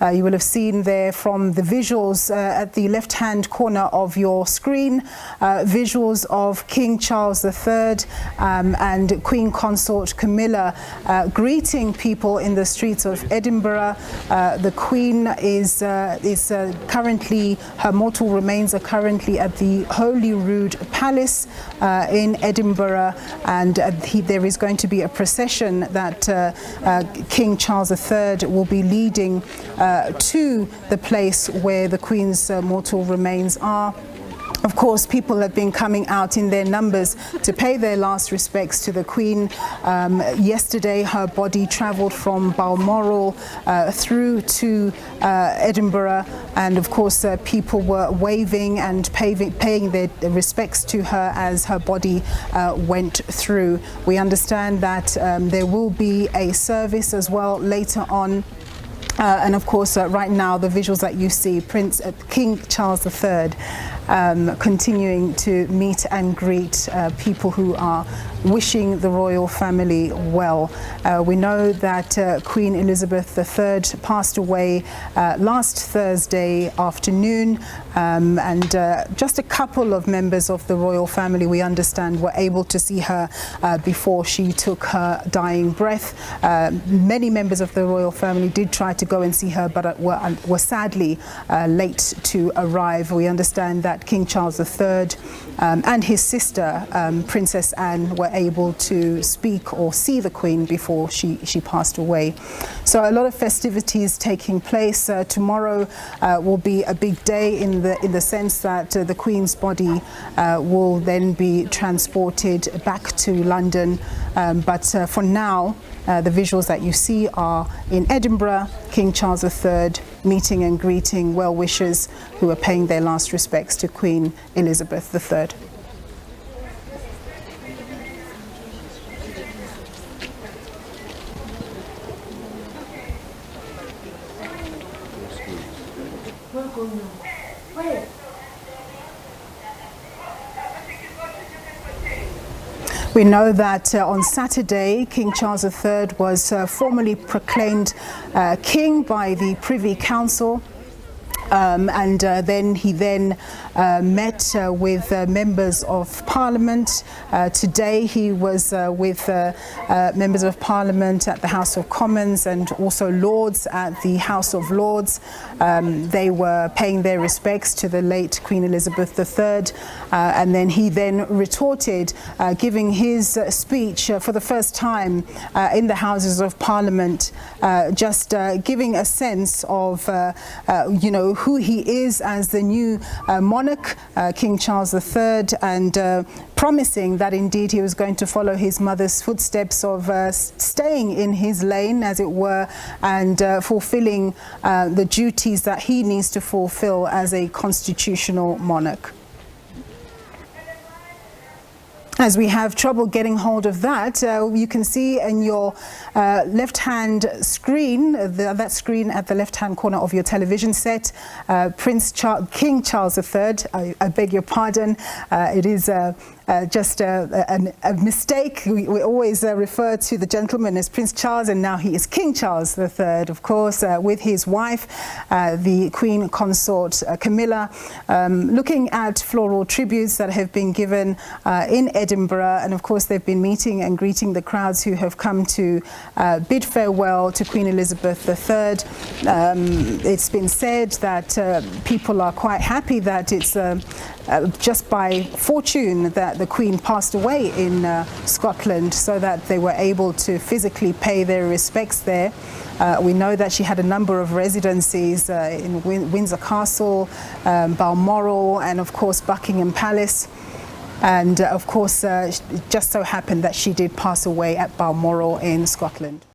You will have seen there from the visuals at the left-hand corner of your screen, visuals of King Charles III and Queen Consort Camilla greeting people in the streets of Edinburgh. The Queen is currently, her mortal remains are currently at the Holyrood Palace in Edinburgh, and there is going to be a procession that King Charles III will be leading to the place where the Queen's mortal remains are. Of course, people have been coming out in their numbers to pay their last respects to the Queen. Yesterday, her body travelled from Balmoral through to Edinburgh, and of course, people were waving and paying their respects to her as her body went through. We understand that there will be a service as well later on. And of course, right now, the visuals that you see, King Charles III continuing to meet and greet people who are wishing the royal family well. We know that Queen Elizabeth III passed away last Thursday afternoon, and just a couple of members of the royal family, we understand, were able to see her before she took her dying breath. Many members of the royal family did try to go and see her, but were sadly late to arrive. We understand that King Charles III and his sister, Princess Anne, were able to speak or see the Queen before she passed away. So a lot of festivities taking place. Tomorrow will be a big day in the sense that the Queen's body will then be transported back to London. But for now, the visuals that you see are in Edinburgh, King Charles III meeting and greeting well-wishers who are paying their last respects to Queen Elizabeth III. We know that on Saturday, King Charles III was formally proclaimed king by the Privy Council. And then he met with members of Parliament. Today he was with members of Parliament at the House of Commons and also Lords at the House of Lords. They were paying their respects to the late Queen Elizabeth III, and then he retorted, giving his speech for the first time in the Houses of Parliament, just giving a sense of, who he is as the new monarch, King Charles III, and promising that indeed he was going to follow his mother's footsteps of staying in his lane, as it were, and fulfilling the duties that he needs to fulfill as a constitutional monarch. As we have trouble getting hold of that, you can see in your left-hand screen, that screen at the left-hand corner of your television set, King Charles III. I beg your pardon. It is just a mistake. We always refer to the gentleman as Prince Charles, and now he is King Charles III, of course, with his wife, the Queen Consort Camilla, looking at floral tributes that have been given in Edinburgh, and of course they've been meeting and greeting the crowds who have come to bid farewell to Queen Elizabeth III. It's been said that people are quite happy that it's just by fortune that the Queen passed away in Scotland, so that they were able to physically pay their respects there. We know that she had a number of residencies in Windsor Castle, Balmoral, and of course Buckingham Palace. And of course, it just so happened that she did pass away at Balmoral in Scotland.